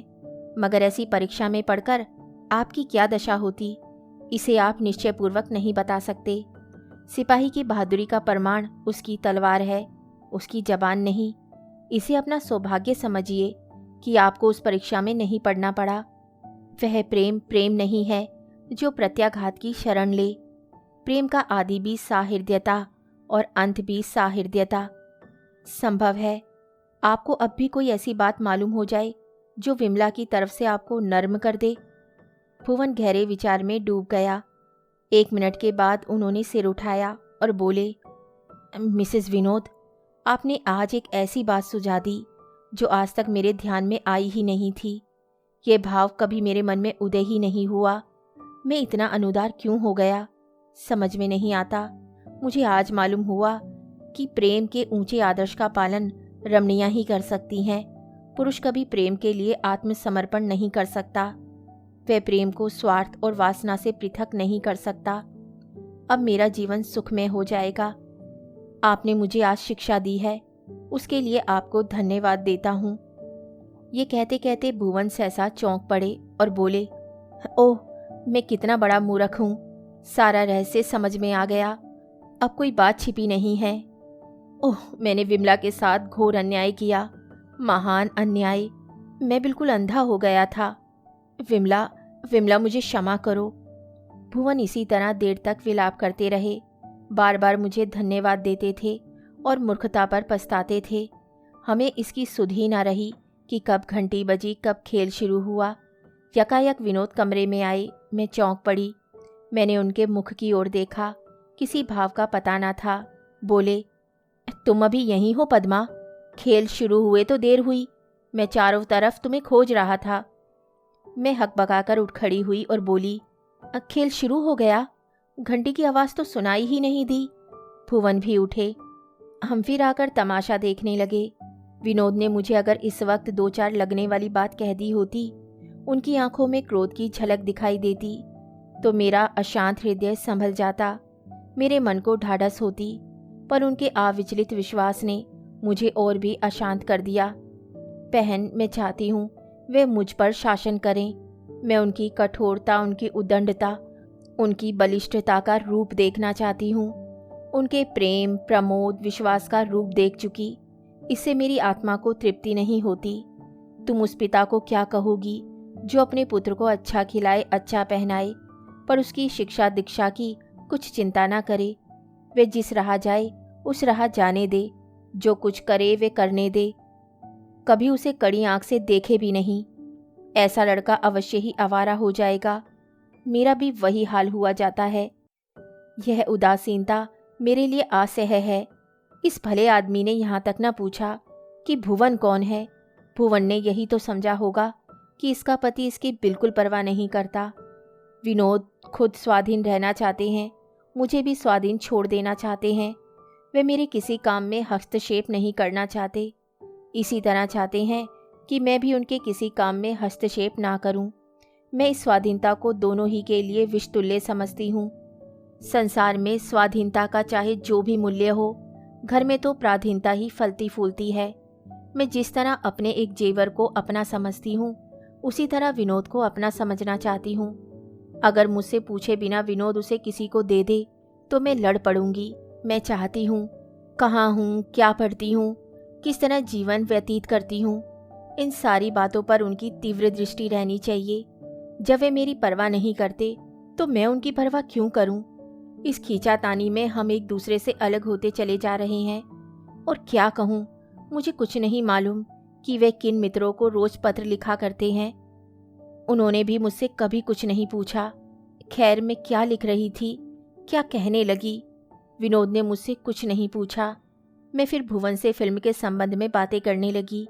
मगर ऐसी परीक्षा में पढ़कर आपकी क्या दशा होती, इसे आप निश्चयपूर्वक नहीं बता सकते। सिपाही की बहादुरी का प्रमाण उसकी तलवार है, उसकी जबान नहीं। इसे अपना सौभाग्य समझिए कि आपको उस परीक्षा में नहीं पढ़ना पड़ा। वह प्रेम प्रेम नहीं है जो प्रत्याघात की शरण ले। प्रेम का आदि भी साहृदयता और अंत भी साहृदयता। संभव है आपको अब भी कोई ऐसी बात मालूम हो जाए जो विमला की तरफ से आपको नर्म कर दे। भुवन गहरे विचार में डूब गया। 1 मिनट के बाद उन्होंने सिर उठाया और बोले, मिसेस विनोद, आपने आज एक ऐसी बात सुझा दी जो आज तक मेरे ध्यान में आई ही नहीं थी। ये भाव कभी मेरे मन में उदय ही नहीं हुआ। मैं इतना अनुदार क्यों हो गया, समझ में नहीं आता। मुझे आज मालूम हुआ कि प्रेम के ऊंचे आदर्श का पालन रमणियां ही कर सकती हैं। पुरुष कभी प्रेम के लिए आत्मसमर्पण नहीं कर सकता। वह प्रेम को स्वार्थ और वासना से पृथक नहीं कर सकता। अब मेरा जीवन सुखमय हो जाएगा। आपने मुझे आज शिक्षा दी है, उसके लिए आपको धन्यवाद देता हूँ। ये कहते कहते भुवन सहसा चौंक पड़े और बोले, ओह, मैं कितना बड़ा मूर्ख हूँ। सारा रहस्य समझ में आ गया। अब कोई बात छिपी नहीं है। ओह, मैंने विमला के साथ घोर अन्याय किया, महान अन्याय। मैं बिल्कुल अंधा हो गया था। विमला, विमला, मुझे क्षमा करो। भुवन इसी तरह देर तक विलाप करते रहे। बार बार मुझे धन्यवाद देते थे और मूर्खता पर पछताते थे। हमें इसकी सुध ही न रही कि कब घंटी बजी, कब खेल शुरू हुआ। यकायक विनोद कमरे में आए। मैं चौंक पड़ी। मैंने उनके मुख की ओर देखा। किसी भाव का पता न था। बोले, तुम अभी यहीं हो पद्मा? खेल शुरू हुए तो देर हुई। मैं चारों तरफ तुम्हें खोज रहा था। मैं हकबकाकर उठ खड़ी हुई और बोली, खेल शुरू हो गया? घंटी की आवाज़ तो सुनाई ही नहीं दी। भुवन भी उठे। हम फिर आकर तमाशा देखने लगे। विनोद ने मुझे अगर इस वक्त 2-4 लगने वाली बात कह दी होती, उनकी आंखों में क्रोध की झलक दिखाई देती, तो मेरा अशांत हृदय संभल जाता, मेरे मन को ढाढ़स होती। पर उनके अविचलित विश्वास ने मुझे और भी अशांत कर दिया। बहन, मैं चाहती हूँ वे मुझ पर शासन करें। मैं उनकी कठोरता, उनकी उद्दंडता, उनकी बलिष्ठता का रूप देखना चाहती हूँ। उनके प्रेम, प्रमोद, विश्वास का रूप देख चुकी। इससे मेरी आत्मा को तृप्ति नहीं होती। तुम उस पिता को क्या कहोगी जो अपने पुत्र को अच्छा खिलाए, अच्छा पहनाए, पर उसकी शिक्षा दीक्षा की कुछ चिंता ना करे। वे जिस राह जाए उस राह जाने दे, जो कुछ करे वे करने दे, कभी उसे कड़ी आंख से देखे भी नहीं। ऐसा लड़का अवश्य ही आवारा हो जाएगा। मेरा भी वही हाल हुआ जाता है। यह उदासीनता मेरे लिए असह्य है। इस भले आदमी ने यहाँ तक न पूछा कि भुवन कौन है। भुवन ने यही तो समझा होगा कि इसका पति इसकी बिल्कुल परवाह नहीं करता। विनोद खुद स्वाधीन रहना चाहते हैं, मुझे भी स्वाधीन छोड़ देना चाहते हैं। वे मेरे किसी काम में हस्तक्षेप नहीं करना चाहते। इसी तरह चाहते हैं कि मैं भी उनके किसी काम में हस्तक्षेप ना करूं। मैं इस स्वाधीनता को दोनों ही के लिए विषतुल्य समझती हूँ। संसार में स्वाधीनता का चाहे जो भी मूल्य हो, घर में तो पराधीनता ही फलती फूलती है। मैं जिस तरह अपने एक जेवर को अपना समझती हूँ, उसी तरह विनोद को अपना समझना चाहती हूँ। अगर मुझसे पूछे बिना विनोद उसे किसी को दे दे तो मैं लड़ पड़ूंगी। मैं चाहती हूँ, कहाँ हूँ, क्या पढ़ती हूँ, किस तरह जीवन व्यतीत करती हूँ, इन सारी बातों पर उनकी तीव्र दृष्टि रहनी चाहिए। जब वे मेरी परवाह नहीं करते तो मैं उनकी परवाह क्यों करूं? इस खींचातानी में हम एक दूसरे से अलग होते चले जा रहे हैं। और क्या कहूं, मुझे कुछ नहीं मालूम कि वे किन मित्रों को रोज पत्र लिखा करते हैं। उन्होंने भी मुझसे कभी कुछ नहीं पूछा। खैर, मैं क्या लिख रही थी, क्या कहने लगी, विनोद ने मुझसे कुछ नहीं पूछा। मैं फिर भुवन से फिल्म के संबंध में बातें करने लगी।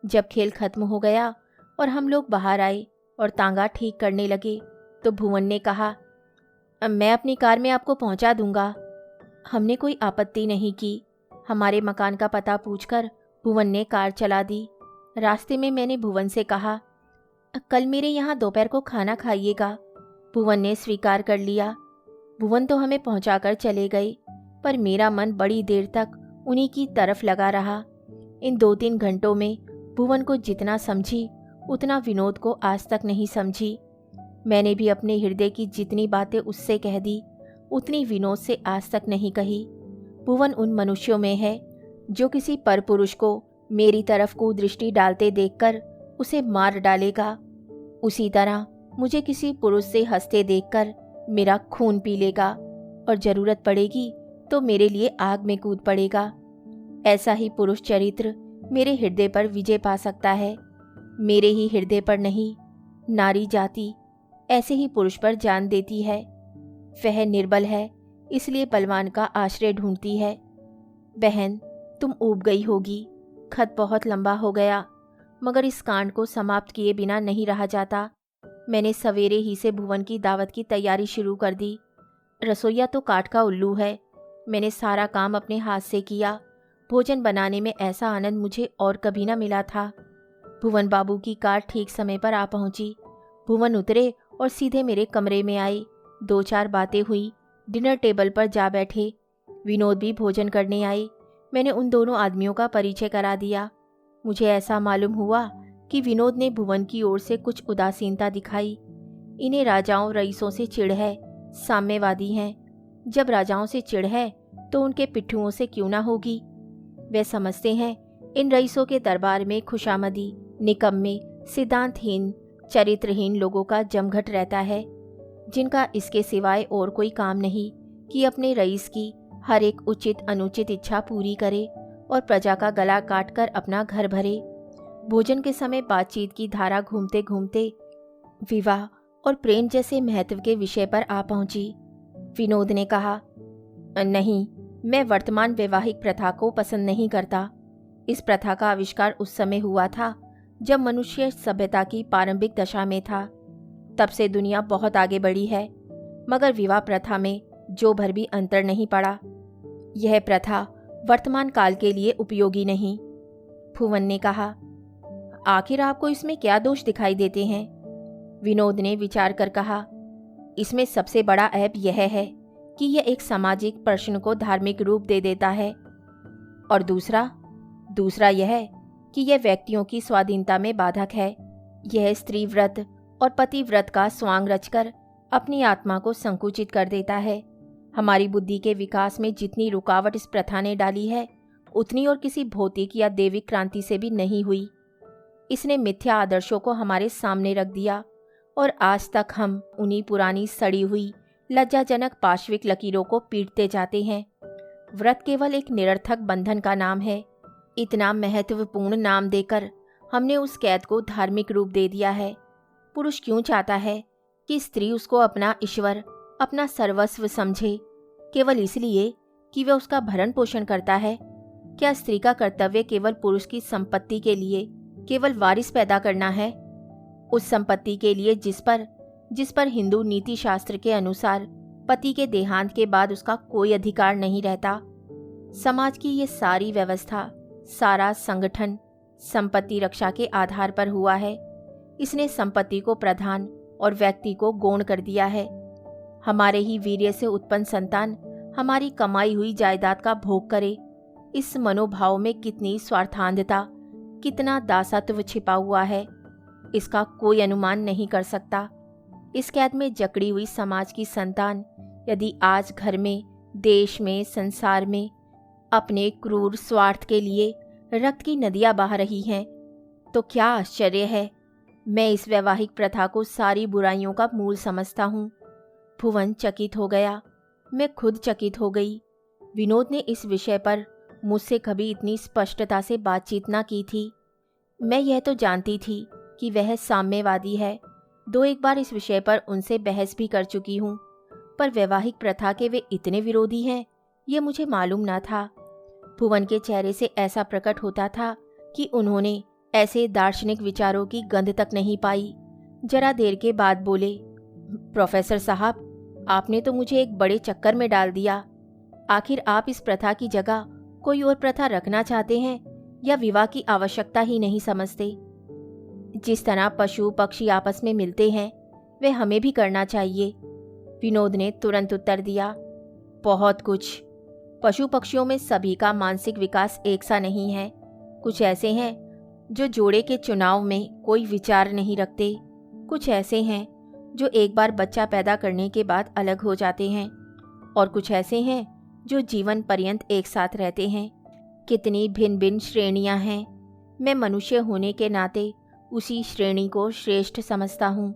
जब खेल खत्म हो गया और हम लोग बाहर आए और तांगा ठीक करने लगे तो भुवन ने कहा, मैं अपनी कार में आपको पहुंचा दूंगा। हमने कोई आपत्ति नहीं की। हमारे मकान का पता पूछकर भुवन ने कार चला दी। रास्ते में मैंने भुवन से कहा, कल मेरे यहाँ दोपहर को खाना खाइएगा। भुवन ने स्वीकार कर लिया। भुवन तो हमें पहुंचाकर चले गए, पर मेरा मन बड़ी देर तक उन्हीं की तरफ लगा रहा। इन 2-3 घंटों में भुवन को जितना समझी उतना विनोद को आज तक नहीं समझी। मैंने भी अपने हृदय की जितनी बातें उससे कह दी उतनी विनोद से आज तक नहीं कही। भुवन उन मनुष्यों में है जो किसी परपुरुष को मेरी तरफ कुदृष्टि डालते देखकर उसे मार डालेगा। उसी तरह मुझे किसी पुरुष से हंसते देखकर मेरा खून पी लेगा और जरूरत पड़ेगी तो मेरे लिए आग में कूद पड़ेगा। ऐसा ही पुरुष चरित्र मेरे हृदय पर विजय पा सकता है। मेरे ही हृदय पर नहीं, नारी जाति ऐसे ही पुरुष पर जान देती है। वह निर्बल है, इसलिए बलवान का आश्रय ढूंढती है। बहन, तुम ऊब गई होगी। खत बहुत लंबा हो गया, मगर इस कांड को समाप्त किए बिना नहीं रहा जाता। मैंने सवेरे ही से भुवन की दावत की तैयारी शुरू कर दी। रसोईया तो काठ का उल्लू है। मैंने सारा काम अपने हाथ से किया। भोजन बनाने में ऐसा आनंद मुझे और कभी न मिला था। भुवन बाबू की कार ठीक समय पर आ पहुंची। भुवन उतरे और सीधे मेरे कमरे में आए। 2-4 बातें हुई। डिनर टेबल पर जा बैठे। विनोद भी भोजन करने आए। मैंने उन दोनों आदमियों का परिचय करा दिया। मुझे ऐसा मालूम हुआ कि विनोद ने भुवन की ओर से कुछ उदासीनता दिखाई। इन्हें राजाओं रईसों से चिढ़ है, साम्यवादी हैं। जब राजाओं से चिढ़ है तो उनके पिट्ठुओं से क्यों ना होगी। वे समझते हैं इन रईसों के दरबार में खुशामदी, निकम्मे, सिद्धांतहीन, चरित्रहीन लोगों का जमघट रहता है, जिनका इसके सिवाय और कोई काम नहीं कि अपने रईस की हर एक उचित अनुचित इच्छा पूरी करे और प्रजा का गला काट कर अपना घर भरे। भोजन के समय बातचीत की धारा घूमते घूमते विवाह और प्रेम जैसे महत्व के विषय पर आ पहुंची। विनोद ने कहा, नहीं, मैं वर्तमान वैवाहिक प्रथा को पसंद नहीं करता। इस प्रथा का आविष्कार उस समय हुआ था जब मनुष्य सभ्यता की प्रारंभिक दशा में था। तब से दुनिया बहुत आगे बढ़ी है, मगर विवाह प्रथा में जो भर भी अंतर नहीं पड़ा। यह प्रथा वर्तमान काल के लिए उपयोगी नहीं। भुवन ने कहा, आखिर आपको इसमें क्या दोष दिखाई देते हैं? विनोद ने विचार कर कहा, इसमें सबसे बड़ा ऐब यह है कि यह एक सामाजिक प्रश्न को धार्मिक रूप दे देता है, और दूसरा यह कि यह व्यक्तियों की स्वाधीनता में बाधक है। यह स्त्री व्रत और पति व्रत का स्वांग रचकर अपनी आत्मा को संकुचित कर देता है। हमारी बुद्धि के विकास में जितनी रुकावट इस प्रथा ने डाली है उतनी और किसी भौतिक या दैविक क्रांति से भी नहीं हुई। इसने मिथ्या आदर्शों को हमारे सामने रख दिया और आज तक हम उन्हीं पुरानी सड़ी हुई लज्जाजनक पाश्विक लकीरों को पीटते जाते हैं। व्रत केवल एक निरर्थक बंधन का नाम है। इतना महत्वपूर्ण नाम देकर हमने उस कैद को धार्मिक रूप दे दिया है। पुरुष क्यों चाहता है कि स्त्री उसको अपना ईश्वर, अपना सर्वस्व समझे, केवल इसलिए कि वह उसका भरण पोषण करता है? क्या स्त्री का कर्तव्य केवल पुरुष की संपत्ति के लिए केवल वारिस पैदा करना है? उस संपत्ति के लिए जिस पर हिंदू नीति शास्त्र के अनुसार पति के देहांत के बाद उसका कोई अधिकार नहीं रहता। समाज की ये सारी व्यवस्था, सारा संगठन संपत्ति रक्षा के आधार पर हुआ है। इसने संपत्ति को प्रधान और व्यक्ति को गौण कर दिया है। हमारे ही वीर्य से उत्पन्न संतान हमारी कमाई हुई जायदाद का भोग करे, इस मनोभाव में कितनी स्वार्थांधता, कितना दासत्व छिपा हुआ है, इसका कोई अनुमान नहीं कर सकता। इस कैद में जकड़ी हुई समाज की संतान यदि आज घर में, देश में, संसार में अपने क्रूर स्वार्थ के लिए रक्त की नदियां बहा रही हैं, तो क्या आश्चर्य है। मैं इस वैवाहिक प्रथा को सारी बुराइयों का मूल समझता हूँ। भुवन चकित हो गया, मैं खुद चकित हो गई। विनोद ने इस विषय पर मुझसे कभी इतनी स्पष्टता से बातचीत ना की थी। मैं यह तो जानती थी कि वह साम्यवादी है। 2-1 बार इस विषय पर उनसे बहस भी कर चुकी हूँ, पर वैवाहिक प्रथा के वे इतने विरोधी हैं ये मुझे मालूम ना था। भुवन के चेहरे से ऐसा प्रकट होता था कि उन्होंने ऐसे दार्शनिक विचारों की गंध तक नहीं पाई। जरा देर के बाद बोले, प्रोफेसर साहब, आपने तो मुझे एक बड़े चक्कर में डाल दिया। आखिर आप इस प्रथा की जगह कोई और प्रथा रखना चाहते हैं या विवाह की आवश्यकता ही नहीं समझते। जिस तरह पशु पक्षी आपस में मिलते हैं वे हमें भी करना चाहिए। विनोद ने तुरंत उत्तर दिया। बहुत कुछ। पशु पक्षियों में सभी का मानसिक विकास एक सा नहीं है। कुछ ऐसे हैं जो जोड़े के चुनाव में कोई विचार नहीं रखते। कुछ ऐसे हैं जो एक बार बच्चा पैदा करने के बाद अलग हो जाते हैं और कुछ ऐसे हैं जो जीवन पर्यंत एक साथ रहते हैं। कितनी भिन्न भिन्न श्रेणियां हैं। मैं मनुष्य होने के नाते उसी श्रेणी को श्रेष्ठ समझता हूँ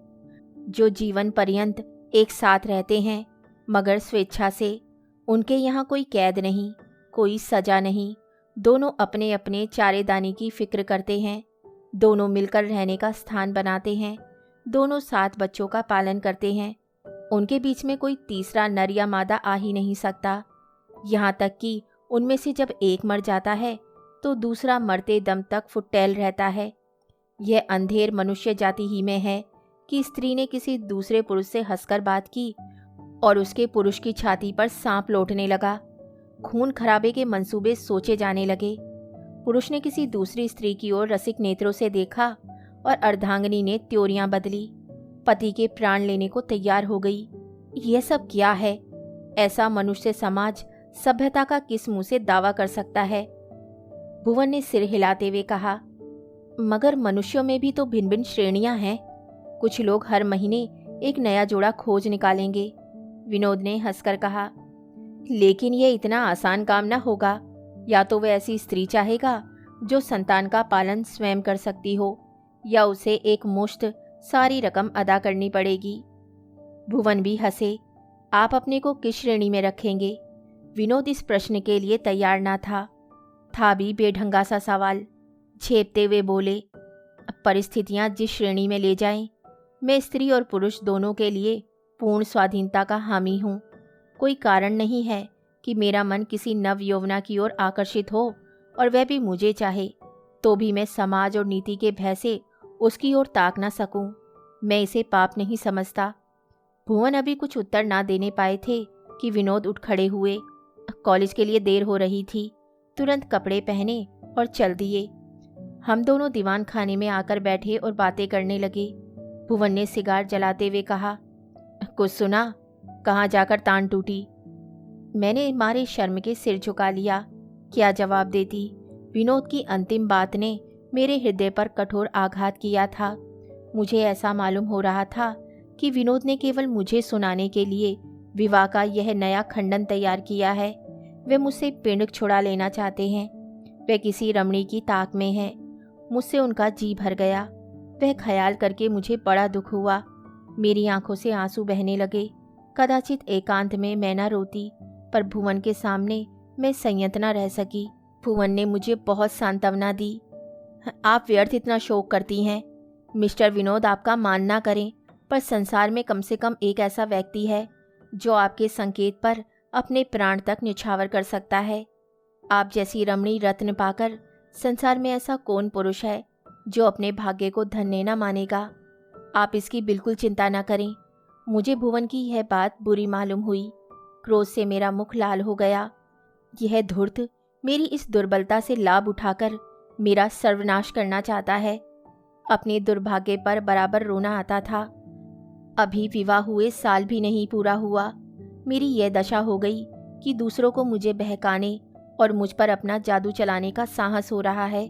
जो जीवन पर्यंत एक साथ रहते हैं मगर स्वेच्छा से। उनके यहाँ कोई कैद नहीं, कोई सजा नहीं। दोनों अपने अपने चारेदानी की फिक्र करते हैं। दोनों मिलकर रहने का स्थान बनाते हैं। दोनों साथ बच्चों का पालन करते हैं। उनके बीच में कोई तीसरा नर या मादा आ ही नहीं सकता। यहाँ तक कि उनमें से जब एक मर जाता है तो दूसरा मरते दम तक फुटैल रहता है। यह अंधेर मनुष्य जाति ही में है कि स्त्री ने किसी दूसरे पुरुष से हंसकर बात की और उसके पुरुष की छाती पर सांप लौटने लगा। खून खराबे के मंसूबे सोचे जाने लगे। पुरुष ने किसी दूसरी स्त्री की ओर रसिक नेत्रों से देखा और अर्धांगिनी ने त्योरियां बदली। पति के प्राण लेने को तैयार हो गई। यह सब क्या है? ऐसा मनुष्य समाज सभ्यता का किस मुंह से दावा कर सकता है? भुवन ने सिर हिलाते हुए कहा, मगर मनुष्यों में भी तो भिन्न भिन्न श्रेणियां हैं। कुछ लोग हर महीने एक नया जोड़ा खोज निकालेंगे। विनोद ने हंसकर कहा, लेकिन यह इतना आसान काम न होगा। या तो वह ऐसी स्त्री चाहेगा जो संतान का पालन स्वयं कर सकती हो या उसे एक मुश्त सारी रकम अदा करनी पड़ेगी। भुवन भी हंसे। आप अपने को किस श्रेणी में रखेंगे? विनोद इस प्रश्न के लिए तैयार ना था भी बेढंगा सा सवाल। झेपते हुए बोले, परिस्थितियां जिस श्रेणी में ले जाएं, मैं स्त्री और पुरुष दोनों के लिए पूर्ण स्वाधीनता का हामी हूँ। कोई कारण नहीं है कि मेरा मन किसी नव यौवना की ओर आकर्षित हो और वह भी मुझे चाहे, तो भी मैं समाज और नीति के भय से उसकी ओर ताक ना सकूं। मैं इसे पाप नहीं समझता। भुवन अभी कुछ उत्तर ना देने पाए थे कि विनोद उठ खड़े हुए। कॉलेज के लिए देर हो रही थी। तुरंत कपड़े पहने और चल दिए। हम दोनों दीवान खाने में आकर बैठे और बातें करने लगे। भुवन ने सिगार जलाते हुए कहा, कुछ सुना? कहाँ जाकर तान टूटी? मैंने मारे शर्म के सिर झुका लिया। क्या जवाब देती? विनोद की अंतिम बात ने मेरे हृदय पर कठोर आघात किया था। मुझे ऐसा मालूम हो रहा था कि विनोद ने केवल मुझे सुनाने के लिए विवाह का यह नया खंडन तैयार किया है। वे मुझसे पिंड छुड़ा लेना चाहते हैं। वे किसी रमणी की ताक में हैं। मुझसे उनका जी भर गया। वह ख्याल करके मुझे बड़ा दुख हुआ। मेरी आंखों से आंसू बहने लगे। कदाचित एकांत में मैं न रोती, पर भुवन के सामने मैं संयत न रह सकी। भुवन ने मुझे बहुत सांत्वना दी। आप व्यर्थ इतना शोक करती हैं। मिस्टर विनोद आपका मान ना करें, पर संसार में कम से कम एक ऐसा व्यक्ति है जो आपके संकेत पर अपने प्राण तक न्यौछावर कर सकता है। आप जैसी रमणी रत्न पाकर संसार में ऐसा कौन पुरुष है जो अपने भाग्य को धन्य न मानेगा। आप इसकी बिल्कुल चिंता न करें। मुझे भुवन की यह बात बुरी मालूम हुई। क्रोध से मेरा मुख लाल हो गया। यह धूर्त मेरी इस दुर्बलता से लाभ उठाकर मेरा सर्वनाश करना चाहता है। अपने दुर्भाग्य पर बराबर रोना आता था। अभी विवाह हुए साल भी नहीं पूरा हुआ, मेरी यह दशा हो गई कि दूसरों को मुझे बहकाने और मुझ पर अपना जादू चलाने का साहस हो रहा है।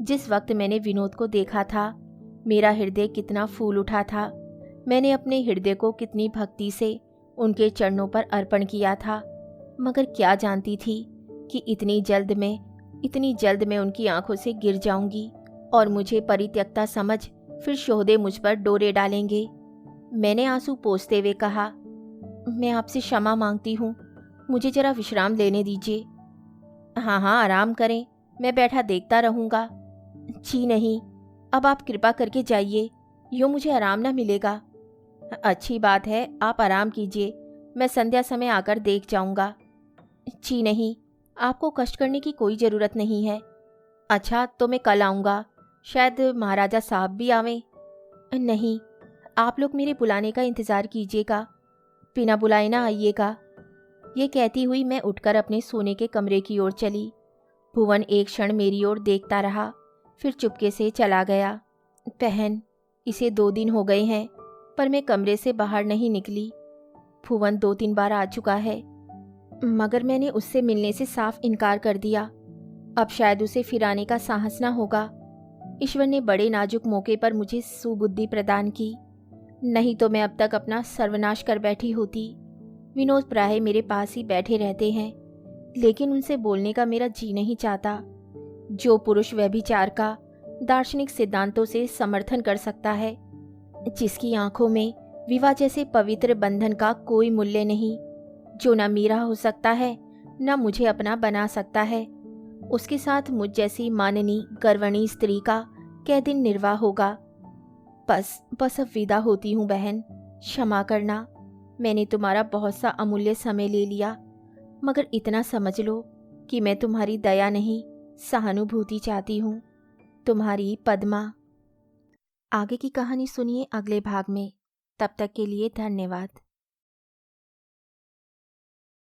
जिस वक्त मैंने विनोद को देखा था, मेरा हृदय कितना फूल उठा था। मैंने अपने हृदय को कितनी भक्ति से उनके चरणों पर अर्पण किया था, मगर क्या जानती थी कि इतनी जल्द मैं उनकी आंखों से गिर जाऊंगी और मुझे परित्यक्ता समझ फिर शोहदे मुझ पर डोरे डालेंगे। मैंने आंसू पोंछते हुए कहा, मैं आपसे क्षमा मांगती हूँ, मुझे जरा विश्राम लेने दीजिए। हाँ, आराम करें, मैं बैठा देखता रहूँगा। जी नहीं, अब आप कृपा करके जाइए, यूँ मुझे आराम ना मिलेगा। अच्छी बात है, आप आराम कीजिए, मैं संध्या समय आकर देख जाऊँगा। जी नहीं, आपको कष्ट करने की कोई ज़रूरत नहीं है। अच्छा, तो मैं कल आऊँगा, शायद महाराजा साहब भी आवें। नहीं, आप लोग मेरे बुलाने का इंतज़ार कीजिएगा, बिना बुलाए ना आइएगा। ये कहती हुई मैं उठकर अपने सोने के कमरे की ओर चली। भुवन एक क्षण मेरी ओर देखता रहा, फिर चुपके से चला गया। बहन, इसे 2 दिन हो गए हैं, पर मैं कमरे से बाहर नहीं निकली। भुवन 2-3 बार आ चुका है, मगर मैंने उससे मिलने से साफ इनकार कर दिया। अब शायद उसे फिर आने का साहस ना होगा। ईश्वर ने बड़े नाजुक मौके पर मुझे सुबुद्धि प्रदान की, नहीं तो मैं अब तक अपना सर्वनाश कर बैठी होती। विनोद प्राय मेरे पास ही बैठे रहते हैं, लेकिन उनसे बोलने का मेरा जी नहीं चाहता। जो पुरुष व्यभिचार का दार्शनिक सिद्धांतों से समर्थन कर सकता है, जिसकी आंखों में विवाह जैसे पवित्र बंधन का कोई मूल्य नहीं, जो ना मेरा हो सकता है ना मुझे अपना बना सकता है, उसके साथ मुझ जैसी माननी गर्वणी स्त्री का क्या दिन निर्वाह होगा। बस अब विदा होती हूँ बहन, क्षमा करना। मैंने तुम्हारा बहुत सा अमूल्य समय ले लिया, मगर इतना समझ लो कि मैं तुम्हारी दया नहीं, सहानुभूति चाहती हूँ। तुम्हारी पद्मा। आगे की कहानी सुनिए अगले भाग में। तब तक के लिए धन्यवाद।